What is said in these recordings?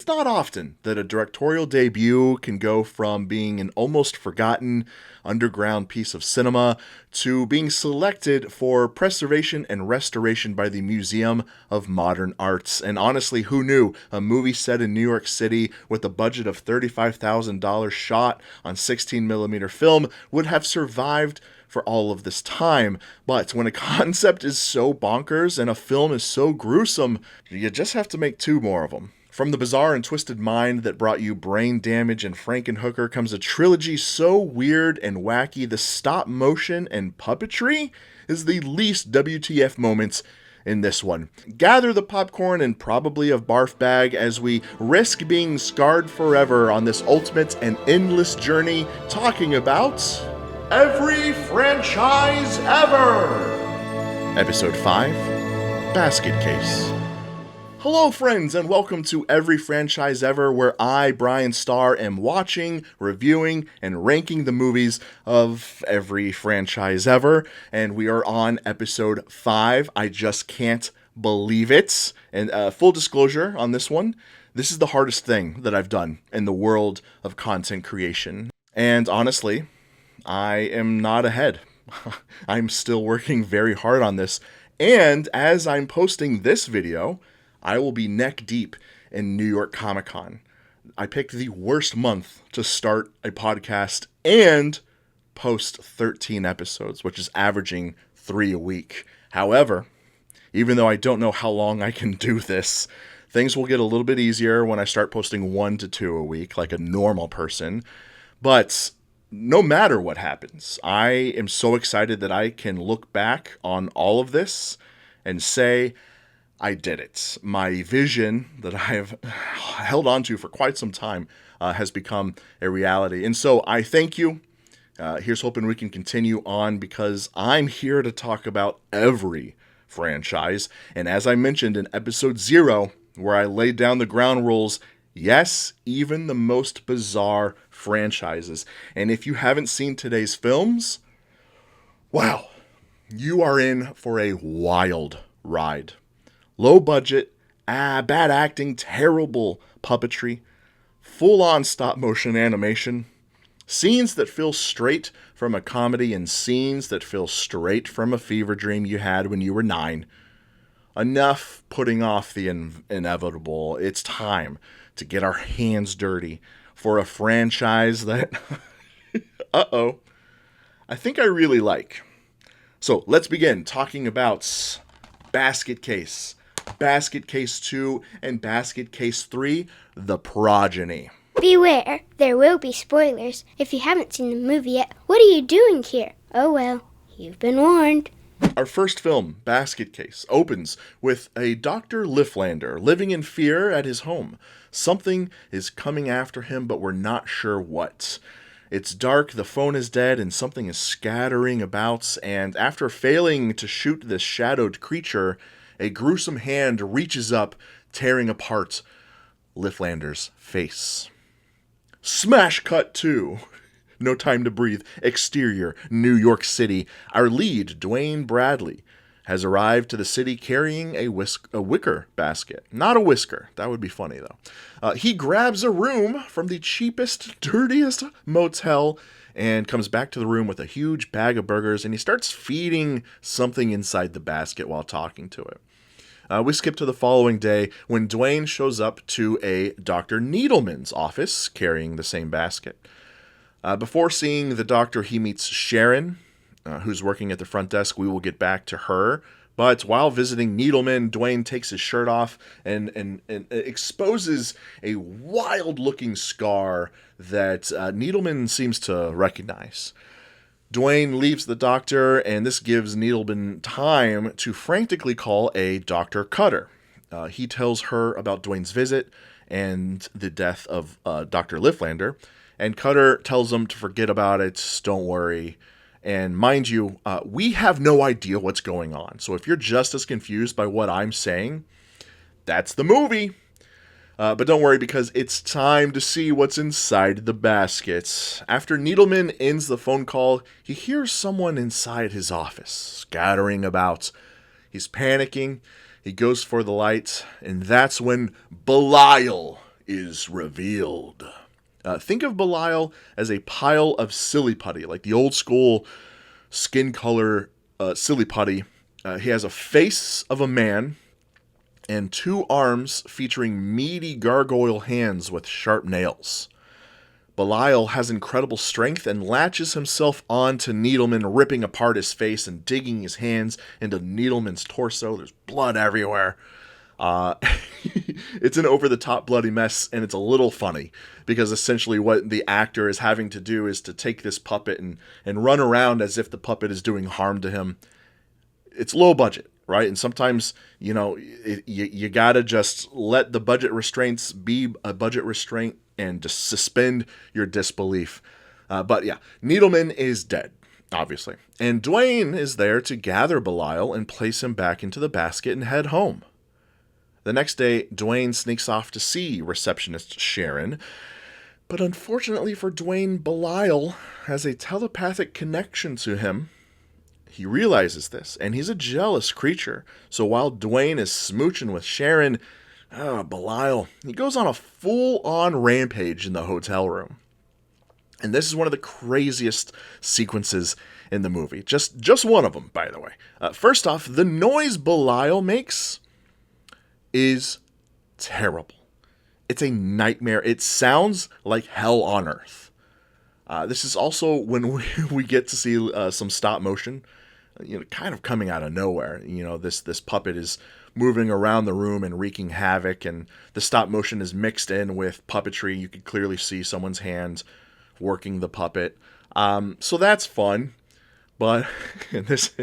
not often that a directorial debut can go from being an almost forgotten underground piece of cinema to being selected for preservation and restoration by the Museum of Modern Arts. And honestly, who knew a movie set in New York City with a budget of $35,000 shot on 16mm film would have survived for all of this time. But when a concept is so bonkers and a film is so gruesome, you just have to make two more of them. From the bizarre and twisted mind that brought you Brain Damage and Frankenhooker comes a trilogy so weird and wacky the stop motion and puppetry is the least WTF moments in this one. Gather the popcorn and probably a barf bag as we risk being scarred forever on this ultimate and endless journey talking about every franchise ever! Episode 5, Basket Case. Hello friends, and welcome to Every Franchise Ever, where I, Bryan Starr, am watching, reviewing, and ranking the movies of every franchise ever. And we are on episode 5. I just can't believe it. And full disclosure on this one, this is the hardest thing that I've done in the world of content creation. And honestly, I am not ahead. I'm still working very hard on this. And as I'm posting this video, I will be neck deep in New York Comic Con. I picked the worst month to start a podcast and post 13 episodes, which is averaging 3 a week. However, even though I don't know how long I can do this, things will get a little bit easier when I start posting 1 to 2 a week, like a normal person. But no matter what happens, I am so excited that I can look back on all of this and say, I did it. My vision that I have held on to for quite some time has become a reality. And so I thank you. Here's hoping we can continue on because I'm here to talk about every franchise. And as I mentioned in episode 0, where I laid down the ground rules, yes, even the most bizarre franchises. And if you haven't seen today's films, wow, you are in for a wild ride. Low budget, bad acting, terrible puppetry, full-on stop-motion animation, scenes that feel straight from a comedy and scenes that feel straight from a fever dream you had when you were 9. Enough putting off the inevitable. It's time to get our hands dirty for a franchise that, I think I really like. So let's begin talking about Basket Case. Basket Case 2, and Basket Case 3, The Progeny. Beware, there will be spoilers. If you haven't seen the movie yet, what are you doing here? Oh well, you've been warned. Our first film, Basket Case, opens with a Dr. Lifflander living in fear at his home. Something is coming after him, but we're not sure what. It's dark, the phone is dead, and something is scattering about, and after failing to shoot this shadowed creature, a gruesome hand reaches up, tearing apart Lifflander's face. Smash cut 2. No Time to Breathe. Exterior, New York City. Our lead, Dwayne Bradley, has arrived to the city carrying a wicker basket. Not a whisker. That would be funny, though. He grabs a room from the cheapest, dirtiest motel and comes back to the room with a huge bag of burgers, and he starts feeding something inside the basket while talking to it. We skip to the following day when Dwayne shows up to a Dr. Needleman's office carrying the same basket. Before seeing the doctor, he meets Sharon, who's working at the front desk. We will get back to her. But while visiting Needleman, Dwayne takes his shirt off and exposes a wild-looking scar that Needleman seems to recognize. Dwayne leaves the doctor, and this gives Needleman time to frantically call a Dr. Cutter. He tells her about Dwayne's visit and the death of Dr. Lifflander, and Cutter tells him to forget about it, don't worry. And mind you, we have no idea what's going on, so if you're just as confused by what I'm saying, that's the movie. But don't worry, because it's time to see what's inside the basket. After Needleman ends the phone call, he hears someone inside his office, scattering about. He's panicking. He goes for the light, and that's when Belial is revealed. Think of Belial as a pile of silly putty, like the old school skin color silly putty. He has a face of a man and two arms featuring meaty gargoyle hands with sharp nails. Belial has incredible strength and latches himself on to Needleman, ripping apart his face and digging his hands into Needleman's torso. There's blood everywhere. It's an over-the-top bloody mess, and it's a little funny, because essentially what the actor is having to do is to take this puppet and run around as if the puppet is doing harm to him. It's low budget, right? And sometimes, you gotta just let the budget restraints be a budget restraint and just suspend your disbelief. But yeah, Needleman is dead, obviously. And Dwayne is there to gather Belial and place him back into the basket and head home. The next day, Dwayne sneaks off to see receptionist Sharon. But unfortunately for Dwayne, Belial has a telepathic connection to him. He realizes this, and he's a jealous creature. So while Dwayne is smooching with Sharon, Belial, he goes on a full-on rampage in the hotel room. And this is one of the craziest sequences in the movie. Just one of them, by the way. First off, the noise Belial makes is terrible. It's a nightmare. It sounds like hell on earth. This is also when we get to see some stop motion, kind of coming out of nowhere. This puppet is moving around the room and wreaking havoc, and the stop motion is mixed in with puppetry. You can clearly see someone's hand working the puppet. So that's fun, but this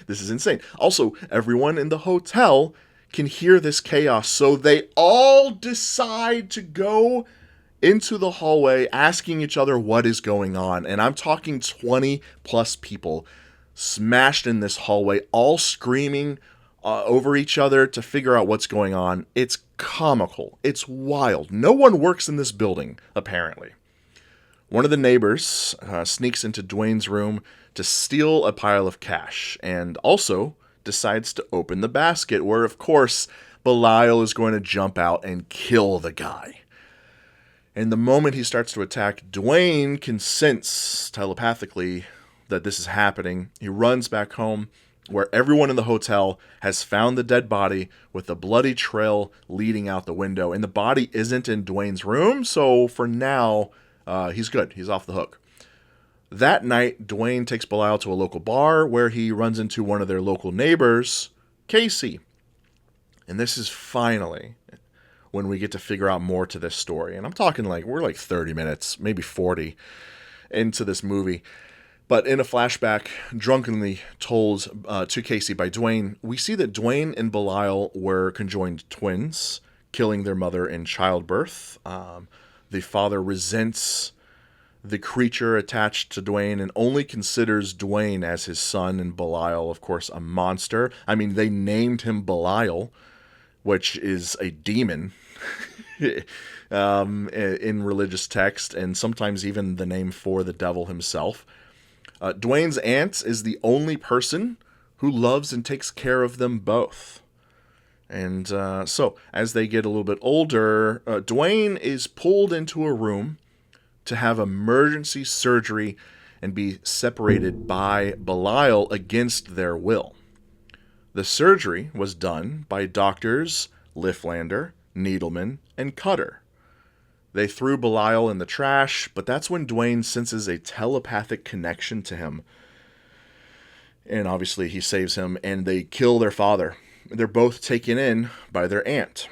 is insane. Also, everyone in the hotel can hear this chaos, so they all decide to go into the hallway asking each other what is going on. And I'm talking 20 plus people smashed in this hallway, all screaming over each other to figure out what's going on. It's comical. It's wild. No one works in this building, apparently. One of the neighbors sneaks into Dwayne's room to steal a pile of cash, and also decides to open the basket, where, of course, Belial is going to jump out and kill the guy. And the moment he starts to attack, Dwayne can sense telepathically that this is happening. He runs back home, where everyone in the hotel has found the dead body with a bloody trail leading out the window. And the body isn't in Dwayne's room, so for now, he's good. He's off the hook. That night, Dwayne takes Belial to a local bar where he runs into one of their local neighbors, Casey. And this is finally when we get to figure out more to this story. And I'm talking we're like 30 minutes, maybe 40 into this movie. But in a flashback, drunkenly told to Casey by Dwayne, we see that Dwayne and Belial were conjoined twins, killing their mother in childbirth. The father resents the creature attached to Dwayne and only considers Dwayne as his son, and Belial, of course, a monster. I mean, they named him Belial, which is a demon in religious text, and sometimes even the name for the devil himself. Dwayne's aunt is the only person who loves and takes care of them both. And so, as they get a little bit older, Dwayne is pulled into a room to have emergency surgery and be separated by Belial against their will. The surgery was done by doctors Lifflander, Needleman, and Cutter. They threw Belial in the trash, but that's when Dwayne senses a telepathic connection to him. And obviously he saves him, and they kill their father. They're both taken in by their aunt.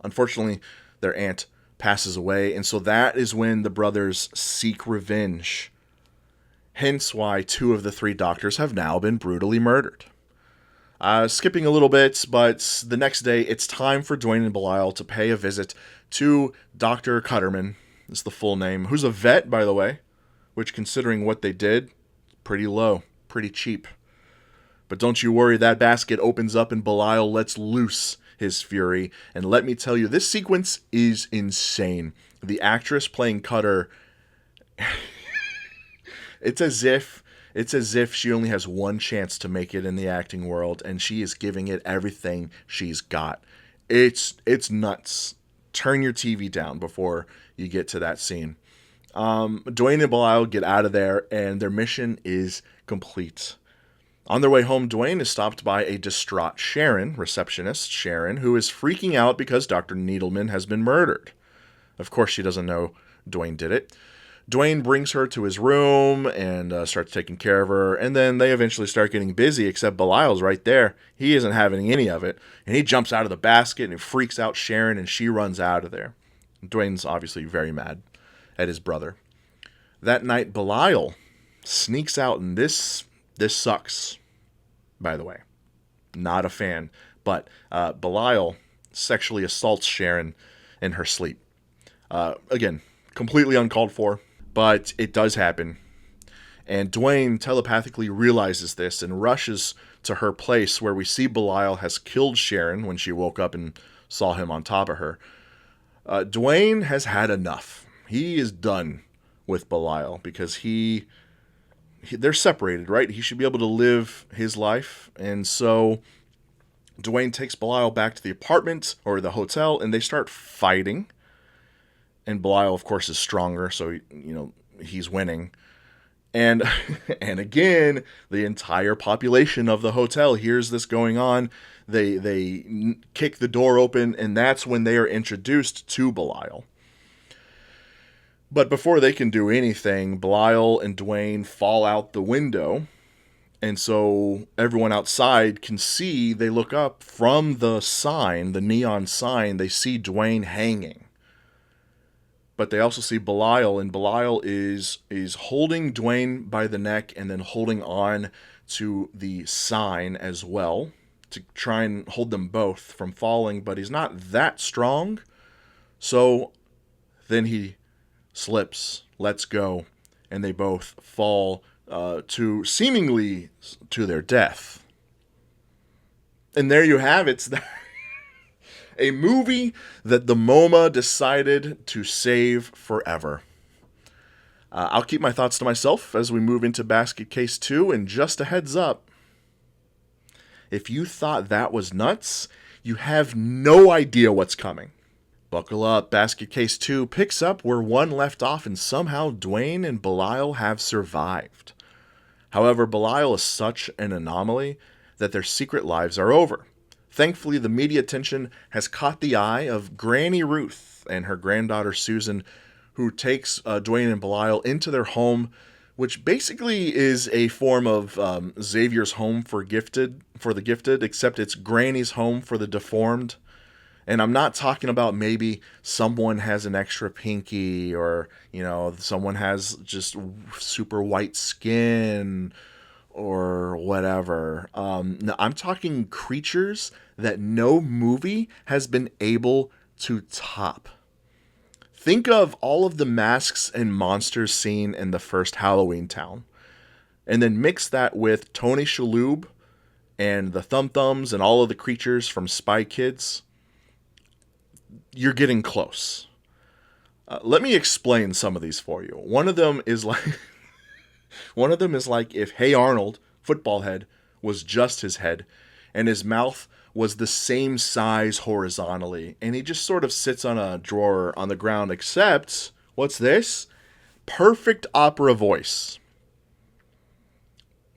Unfortunately, their aunt passes away, and so that is when the brothers seek revenge. Hence why 2 of the 3 doctors have now been brutally murdered. Skipping a little bit, but the next day, it's time for Dwayne and Belial to pay a visit to Dr. Cutterman, is the full name, who's a vet, by the way, which, considering what they did, pretty low, pretty cheap. But don't you worry, that basket opens up and Belial lets loose his fury. And let me tell you, this sequence is insane. The actress playing Cutter, it's as if she only has one chance to make it in the acting world, and she is giving it everything she's got. It's nuts turn your TV down before you get to that scene. Dwayne and Belial get out of there, and their mission is complete. On their way home, Dwayne is stopped by a distraught Sharon, receptionist Sharon, who is freaking out because Dr. Needleman has been murdered. Of course, she doesn't know Dwayne did it. Dwayne brings her to his room and starts taking care of her, and then they eventually start getting busy, except Belial's right there. He isn't having any of it, and he jumps out of the basket and he freaks out Sharon, and she runs out of there. Dwayne's obviously very mad at his brother. That night, Belial sneaks out, and this sucks, by the way. Not a fan, but Belial sexually assaults Sharon in her sleep. Again, completely uncalled for, but it does happen. And Dwayne telepathically realizes this and rushes to her place, where we see Belial has killed Sharon when she woke up and saw him on top of her. Dwayne has had enough. He is done with Belial because they're separated, right? He should be able to live his life. And so Dwayne takes Belial back to the apartment or the hotel, and they start fighting. And Belial, of course, is stronger, so, he's winning. And and again, the entire population of the hotel hears this going on. They kick the door open, and that's when they are introduced to Belial. But before they can do anything, Belial and Dwayne fall out the window. And so everyone outside can see, they look up from the sign, the neon sign, they see Dwayne hanging. But they also see Belial, and Belial is holding Dwayne by the neck and then holding on to the sign as well to try and hold them both from falling, but he's not that strong. So then he slips, lets go, and they both fall seemingly to their death. And there you have it. A movie that the MoMA decided to save forever. I'll keep my thoughts to myself as we move into Basket Case 2, and just a heads up, if you thought that was nuts, you have no idea what's coming. Buckle up, Basket Case 2 picks up where one left off, and somehow Dwayne and Belial have survived. However, Belial is such an anomaly that their secret lives are over. Thankfully, the media attention has caught the eye of Granny Ruth and her granddaughter Susan, who takes Dwayne and Belial into their home, which basically is a form of Xavier's home for the gifted, except it's Granny's home for the deformed. And I'm not talking about maybe someone has an extra pinky, or, someone has just super white skin or whatever. No, I'm talking creatures that no movie has been able to top. Think of all of the masks and monsters seen in the first Halloween Town, and then mix that with Tony Shalhoub and the Thum Thumbs and all of the creatures from Spy Kids. You're getting close. Let me explain some of these for you. One of them is like if Hey Arnold, football head, was just his head, and his mouth was the same size horizontally, and he just sort of sits on a drawer on the ground, except, what's this? Perfect opera voice.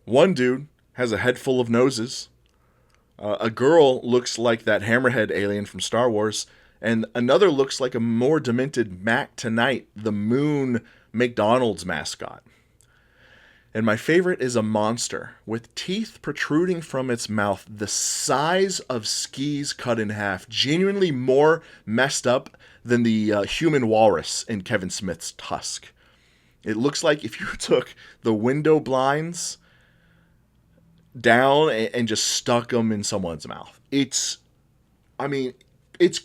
One dude has a head full of noses. A girl looks like that hammerhead alien from Star Wars, and another looks like a more demented Mac Tonight, the Moon McDonald's mascot. And my favorite is a monster with teeth protruding from its mouth the size of skis cut in half, genuinely more messed up than the human walrus in Kevin Smith's Tusk. It looks like if you took the window blinds down and just stuck them in someone's mouth. It's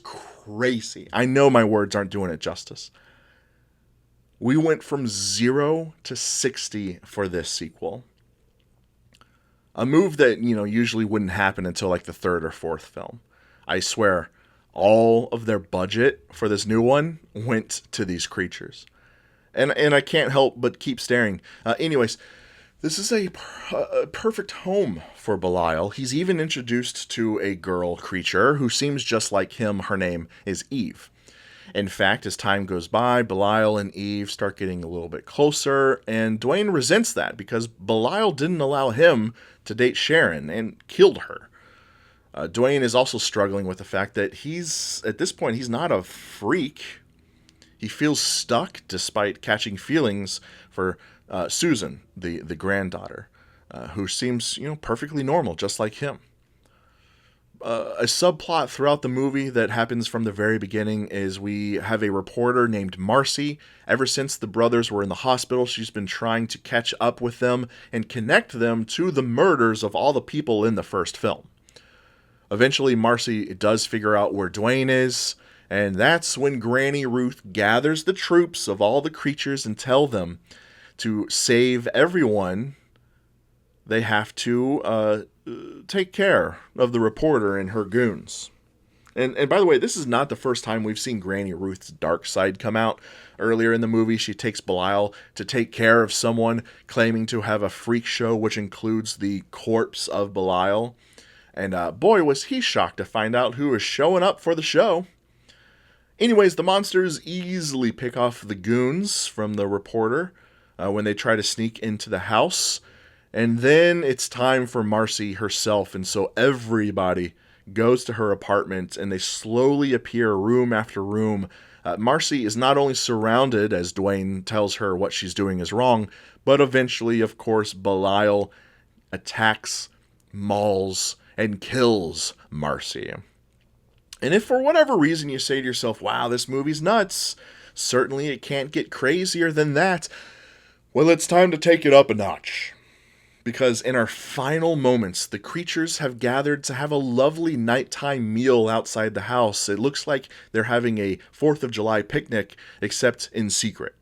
crazy. I know my words aren't doing it justice. We went from 0 to 60 for this sequel. A move that, usually wouldn't happen until like the third or fourth film. I swear, all of their budget for this new one went to these creatures. And I can't help but keep staring. Anyways, this is a perfect home for Belial. He's even introduced to a girl creature who seems just like him. Her name is Eve. In fact, as time goes by, Belial and Eve start getting a little bit closer, and Dwayne resents that because Belial didn't allow him to date Sharon and killed her. Dwayne is also struggling with the fact that at this point, he's not a freak. He feels stuck despite catching feelings for Susan, the granddaughter, who seems, perfectly normal, just like him. A subplot throughout the movie that happens from the very beginning is we have a reporter named Marcy. Ever since the brothers were in the hospital, she's been trying to catch up with them and connect them to the murders of all the people in the first film. Eventually, Marcy does figure out where Dwayne is, and that's when Granny Ruth gathers the troops of all the creatures and tell them to save everyone. They have to take care of the reporter and her goons. And by the way, this is not the first time we've seen Granny Ruth's dark side come out. Earlier in the movie, she takes Belial to take care of someone claiming to have a freak show, which includes the corpse of Belial. And boy, was he shocked to find out who was showing up for the show. Anyways, the monsters easily pick off the goons from the reporter when they try to sneak into the house. And then it's time for Marcy herself, and so everybody goes to her apartment, and they slowly appear room after room. Marcy is not only surrounded, as Dwayne tells her what she's doing is wrong, but eventually, of course, Belial attacks, mauls, and kills Marcy. And if for whatever reason you say to yourself, wow, this movie's nuts, certainly it can't get crazier than that, well, it's time to take it up a notch. Because in our final moments, the creatures have gathered to have a lovely nighttime meal outside the house. It looks like they're having a 4th of July picnic, except in secret.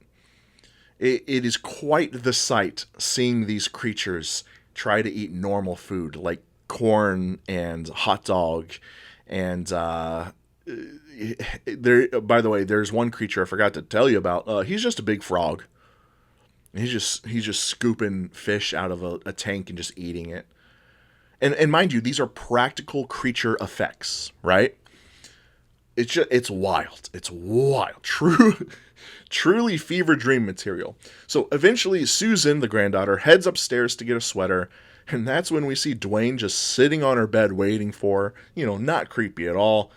It is quite the sight seeing these creatures try to eat normal food, like corn and hot dog. And by the way, there's one creature I forgot to tell you about. He's just a big frog. He's just scooping fish out of a tank and just eating it. And mind you, these are practical creature effects, right? It's wild. It's wild. Truly fever dream material. So eventually Susan, the granddaughter, heads upstairs to get a sweater, and that's when we see Dwayne just sitting on her bed waiting for her. Not creepy at all.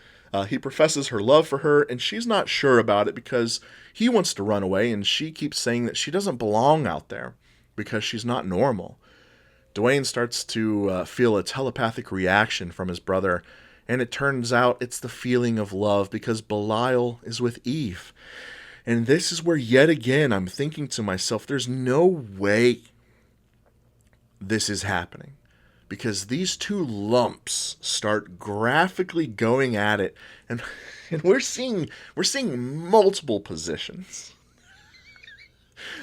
He professes her love for her, and she's not sure about it because he wants to run away, and she keeps saying that she doesn't belong out there because she's not normal. Dwayne starts to feel a telepathic reaction from his brother, and it turns out it's the feeling of love because Belial is with Eve. And this is where, yet again, I'm thinking to myself, there's no way this is happening. Because these two lumps start graphically going at it, and we're seeing multiple positions.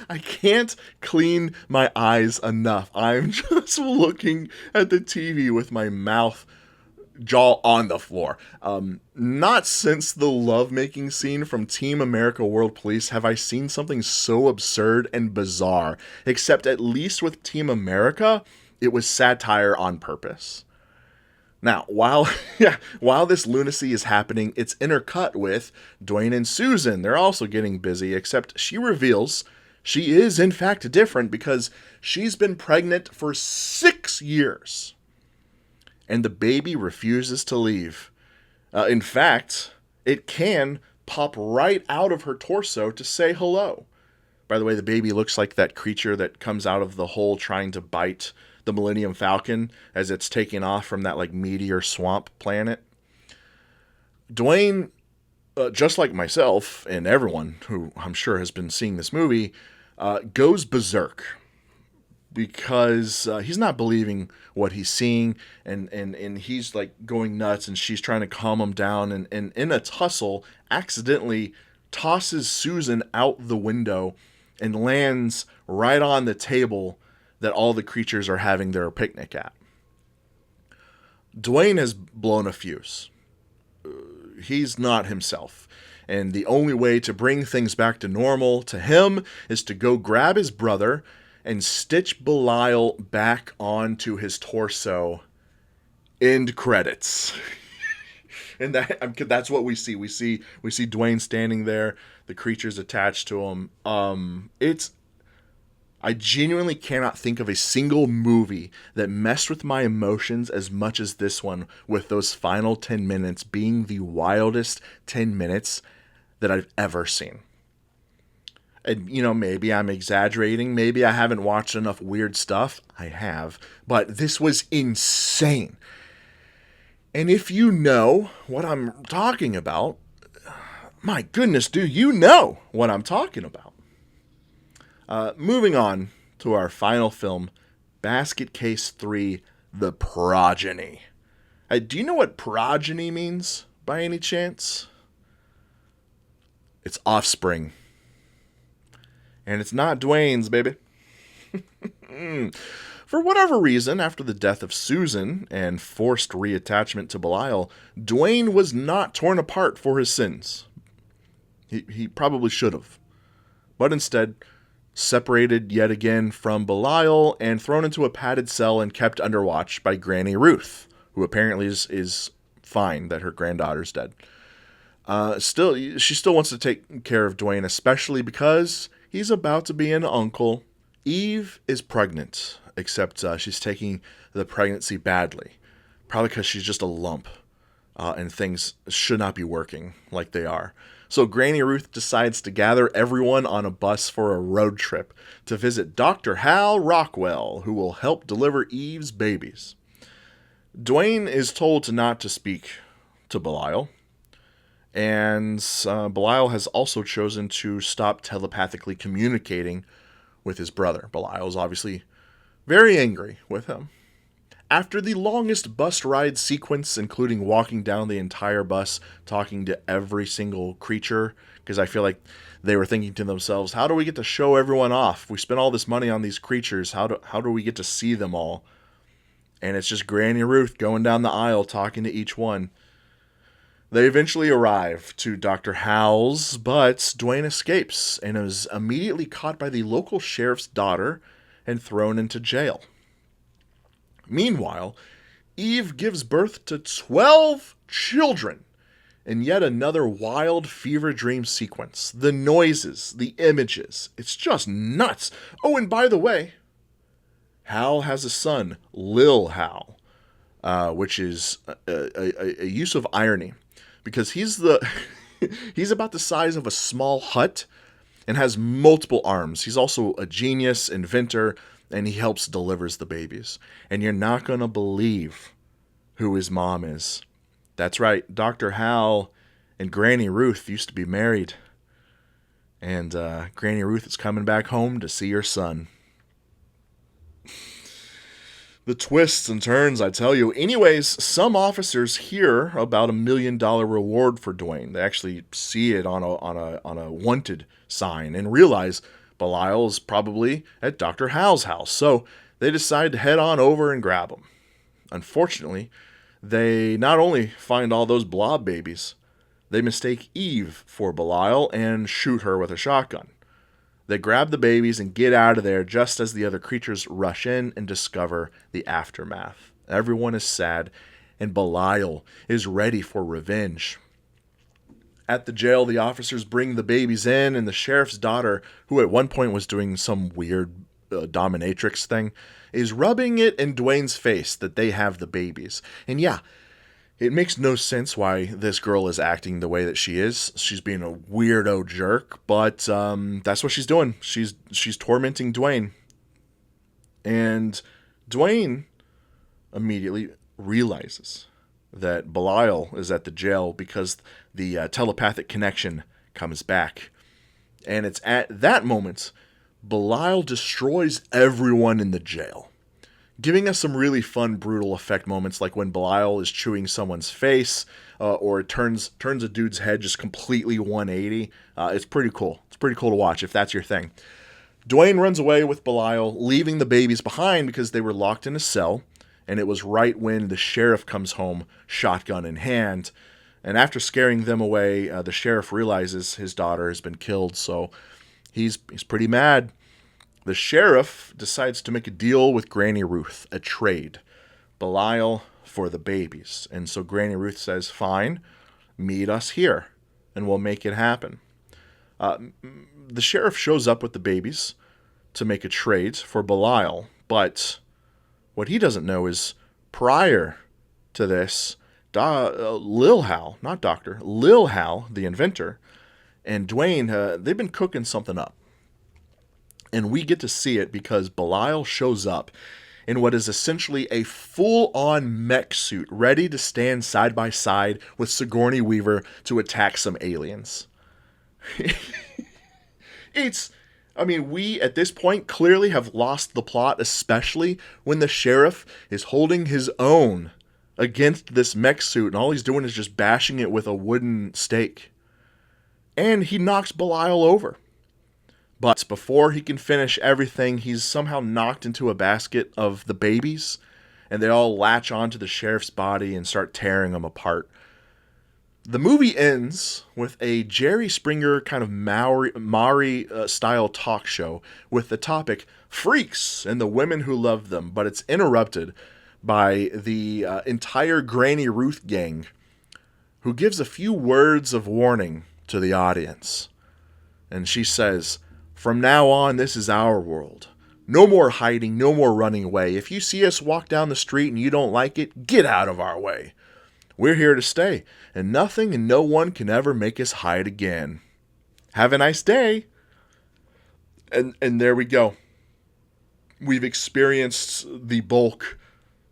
I can't clean my eyes enough. I'm just looking at the TV with my jaw on the floor. Not since the lovemaking scene from Team America World Police have I seen something so absurd and bizarre. Except at least with Team America, it was satire on purpose. Now, while this lunacy is happening, it's intercut with Dwayne and Susan. They're also getting busy, except she reveals she is in fact different because she's been pregnant for 6 years. And the baby refuses to leave. In fact, it can pop right out of her torso to say hello. By the way, the baby looks like that creature that comes out of the hole trying to bite the Millennium Falcon as it's taking off from that meteor swamp planet. Dwayne, just like myself and everyone who I'm sure has been seeing this movie, goes berserk because he's not believing what he's seeing, and he's going nuts, and she's trying to calm him down, and in a tussle accidentally tosses Susan out the window and lands right on the table that all the creatures are having their picnic at. Dwayne has blown a fuse. He's not himself. And the only way to bring things back to normal to him is to go grab his brother and stitch Belial back onto his torso. End credits. And that's what we see. We see Dwayne standing there, the creatures attached to him. It's I genuinely cannot think of a single movie that messed with my emotions as much as this one, with those final 10 minutes being the wildest 10 minutes that I've ever seen. And, maybe I'm exaggerating. Maybe I haven't watched enough weird stuff. I have. But this was insane. And if you know what I'm talking about, my goodness, do you know what I'm talking about? Moving on to our final film, Basket Case 3, The Progeny. Do you know what progeny means, by any chance? It's offspring. And it's not Dwayne's, baby. For whatever reason, after the death of Susan and forced reattachment to Belial, Dwayne was not torn apart for his sins. He probably should have. But instead, separated yet again from Belial and thrown into a padded cell and kept under watch by Granny Ruth, who apparently is fine that her granddaughter's dead. She still wants to take care of Dwayne, especially because he's about to be an uncle. Eve is pregnant, except she's taking the pregnancy badly. Probably because she's just a lump, and things should not be working like they are. So Granny Ruth decides to gather everyone on a bus for a road trip to visit Dr. Hal Rockwell, who will help deliver Eve's babies. Dwayne is told not to speak to Belial, and Belial has also chosen to stop telepathically communicating with his brother. Belial is obviously very angry with him. After the longest bus ride sequence, including walking down the entire bus, talking to every single creature, because I feel like they were thinking to themselves, how do we get to show everyone off? We spent all this money on these creatures. How do we get to see them all? And it's just Granny Ruth going down the aisle talking to each one. They eventually arrive to Dr. Hal's, but Dwayne escapes and is immediately caught by the local sheriff's daughter and thrown into jail. Meanwhile, Eve gives birth to 12 children in yet another wild fever dream sequence. The noises, the images, it's just nuts. Oh, and by the way, Hal has a son, Lil Hal, which is a use of irony, because he's about the size of a small hut and has multiple arms. He's also a genius, inventor, and he delivers the babies. And you're not going to believe who his mom is. That's right, Dr. Hal and Granny Ruth used to be married. And Granny Ruth is coming back home to see her son. The twists and turns, I tell you. Anyways, some officers hear about $1 million reward for Dwayne. They actually see it on a wanted sign and realize Belial is probably at Dr. Hal's house, so they decide to head on over and grab him. Unfortunately, they not only find all those blob babies, they mistake Eve for Belial and shoot her with a shotgun. They grab the babies and get out of there just as the other creatures rush in and discover the aftermath. Everyone is sad, and Belial is ready for revenge. At the jail, the officers bring the babies in, and the sheriff's daughter, who at one point was doing some weird dominatrix thing, is rubbing it in Dwayne's face that they have the babies. And yeah, it makes no sense why this girl is acting the way that she is. She's being a weirdo jerk, but that's what she's doing. She's tormenting Dwayne. And Dwayne immediately realizes that Belial is at the jail because the telepathic connection comes back. And it's at that moment Belial destroys everyone in the jail, giving us some really fun, brutal effect moments, like when Belial is chewing someone's face, or it turns a dude's head just completely 180. It's pretty cool. It's pretty cool to watch if that's your thing. Dwayne runs away with Belial, leaving the babies behind because they were locked in a cell, and it was right when the sheriff comes home, shotgun in hand. And after scaring them away, the sheriff realizes his daughter has been killed, so he's pretty mad. The sheriff decides to make a deal with Granny Ruth, a trade. Belial for the babies. And so Granny Ruth says, fine, meet us here and we'll make it happen. The sheriff shows up with the babies to make a trade for Belial, but what he doesn't know is prior to this, Lil Hal, not Doctor, Lil Hal, the inventor, and Dwayne, they've been cooking something up. And we get to see it because Belial shows up in what is essentially a full-on mech suit, ready to stand side by side with Sigourney Weaver to attack some aliens. We at this point clearly have lost the plot, especially when the sheriff is holding his own against this mech suit, and all he's doing is just bashing it with a wooden stake. And he knocks Belial over. But before he can finish everything, he's somehow knocked into a basket of the babies, and they all latch onto the sheriff's body and start tearing him apart. The movie ends with a Jerry Springer kind of Maury-style talk show with the topic, Freaks and the Women Who Love Them, but it's interrupted by the entire Granny Ruth gang, who gives a few words of warning to the audience. And she says, from now on, this is our world. No more hiding, no more running away. If you see us walk down the street and you don't like it, get out of our way. We're here to stay, and nothing and no one can ever make us hide again. Have a nice day. And there we go. We've experienced the bulk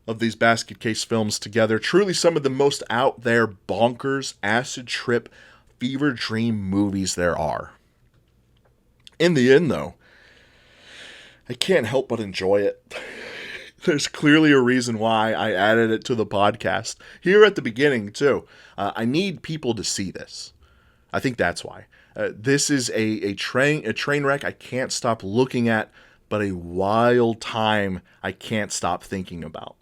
of these basket case films together. Truly some of the most out there, bonkers, acid trip, fever dream movies there are. In the end, though, I can't help but enjoy it. There's clearly a reason why I added it to the podcast. Here at the beginning, too. I need people to see this. I think that's why. This is a train wreck I can't stop looking at, but a wild time I can't stop thinking about.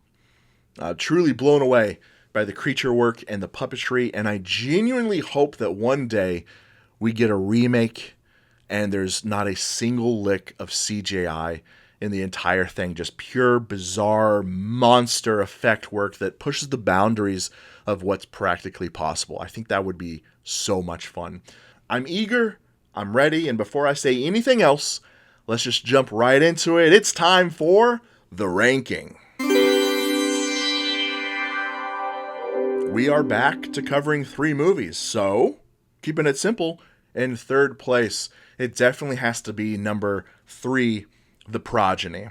Truly blown away by the creature work and the puppetry, and I genuinely hope that one day we get a remake and there's not a single lick of CGI in the entire thing. Just pure, bizarre, monster effect work that pushes the boundaries of what's practically possible. I think that would be so much fun. I'm eager, I'm ready, and before I say anything else, let's just jump right into it. It's time for the ranking. We are back to covering 3 movies, so keeping it simple, in third place, it definitely has to be number 3, The Progeny.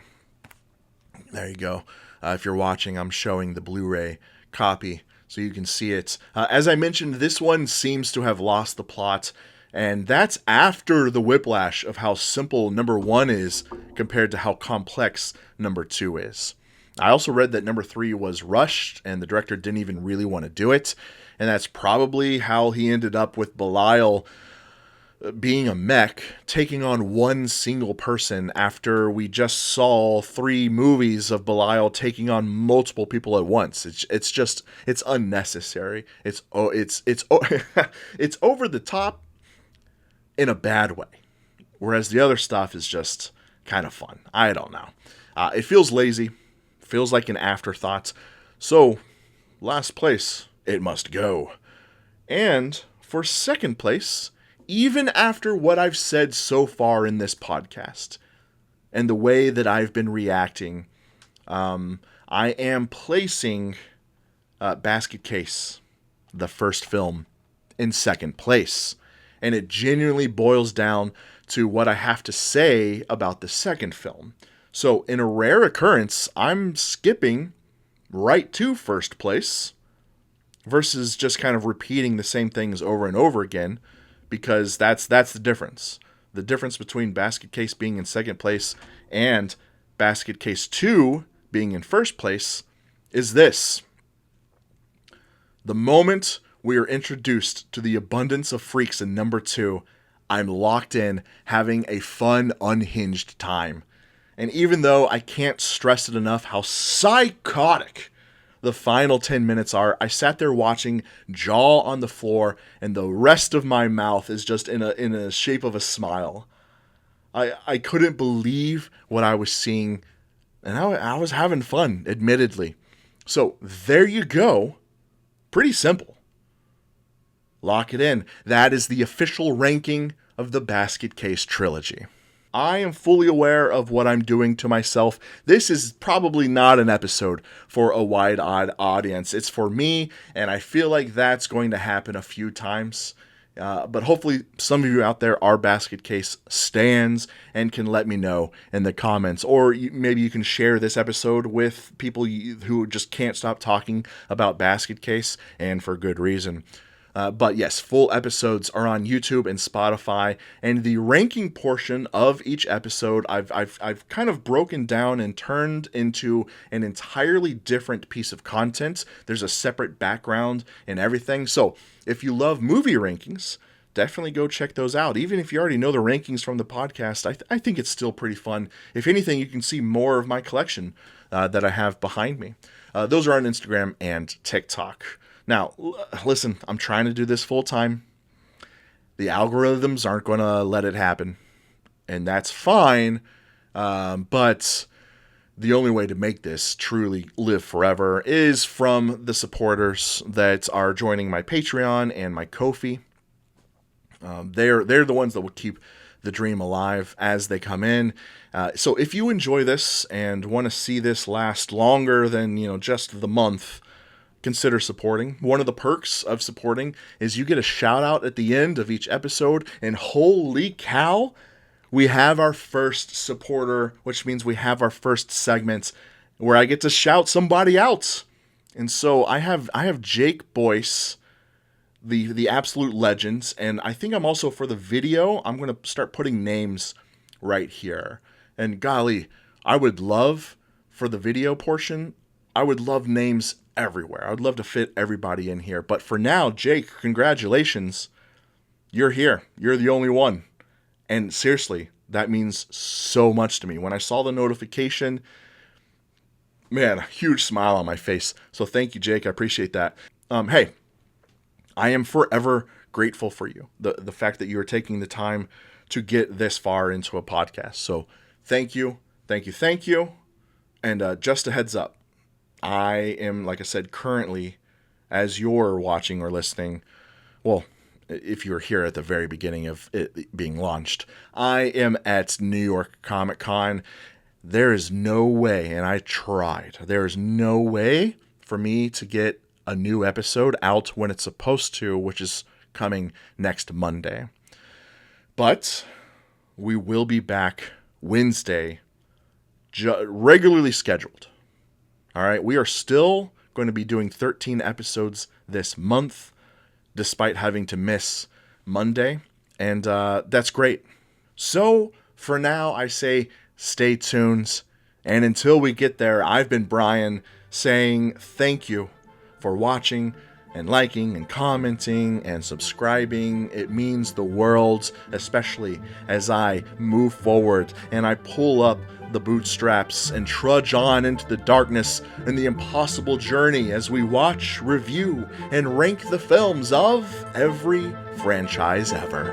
There you go. If you're watching, I'm showing the Blu-ray copy so you can see it. As I mentioned, this one seems to have lost the plot, and that's after the whiplash of how simple number 1 is compared to how complex number 2 is. I also read that number 3 was rushed, and the director didn't even really want to do it, and that's probably how he ended up with Belial being a mech, taking on one single person after we just saw 3 movies of Belial taking on multiple people at once. It's unnecessary. It's over the top in a bad way, whereas the other stuff is just kind of fun. I don't know. It feels lazy, feels like an afterthought. So, last place, it must go. And for second place, even after what I've said so far in this podcast and the way that I've been reacting, I am placing Basket Case, the first film, in second place. And it genuinely boils down to what I have to say about the second film. So in a rare occurrence, I'm skipping right to first place versus just kind of repeating the same things over and over again, because that's the difference. The difference between Basket Case being in second place and Basket Case 2 being in first place is this. The moment we are introduced to the abundance of freaks in number 2, I'm locked in, having a fun, unhinged time. And even though I can't stress it enough how psychotic the final 10 minutes are, I sat there watching, jaw on the floor, and the rest of my mouth is just in a shape of a smile. I couldn't believe what I was seeing, and I was having fun, admittedly. So there you go. Pretty simple. Lock it in. That is the official ranking of the Basket Case trilogy. I am fully aware of what I'm doing to myself. This is probably not an episode for a wide-eyed audience. It's for me, and I feel like that's going to happen a few times. But hopefully some of you out there are Basket Case stans and can let me know in the comments. Or maybe you can share this episode with people who just can't stop talking about Basket Case, and for good reason. But yes, full episodes are on YouTube and Spotify, and the ranking portion of each episode I've kind of broken down and turned into an entirely different piece of content. There's a separate background and everything. So if you love movie rankings, definitely go check those out. Even if you already know the rankings from the podcast, I think it's still pretty fun. If anything, you can see more of my collection that I have behind me. Those are on Instagram and TikTok. Now, listen, I'm trying to do this full time. The algorithms aren't going to let it happen, and that's fine. But the only way to make this truly live forever is from the supporters that are joining my Patreon and my Ko-fi. They're the ones that will keep the dream alive as they come in. So if you enjoy this and want to see this last longer than just the month, consider supporting. One of the perks of supporting is you get a shout out at the end of each episode, and holy cow, we have our first supporter, which means we have our first segment where I get to shout somebody out. And so I have Jake Boyce, the absolute legends, and I think I'm also, for the video, I'm going to start putting names right here. And golly, I would love, for the video portion, I would love names everywhere. I would love to fit everybody in here. But for now, Jake, congratulations. You're here. You're the only one. And seriously, that means so much to me. When I saw the notification, man, a huge smile on my face. So thank you, Jake. I appreciate that. Hey, I am forever grateful for you. The fact that you are taking the time to get this far into a podcast. So thank you. Thank you. Thank you. And just a heads up, I am, like I said, currently, as you're watching or listening, well, if you were here at the very beginning of it being launched, I am at New York Comic Con. There is no way, and I tried, there is no way for me to get a new episode out when it's supposed to, which is coming next Monday. But we will be back Wednesday, regularly scheduled. All right, we are still going to be doing 13 episodes this month, despite having to miss Monday, and that's great. So for now, I say stay tuned, and until we get there, I've been Bryan, saying thank you for watching and liking and commenting and subscribing. It means the world, especially as I move forward and I pull up the bootstraps and trudge on into the darkness and the impossible journey as we watch, review, and rank the films of every franchise ever.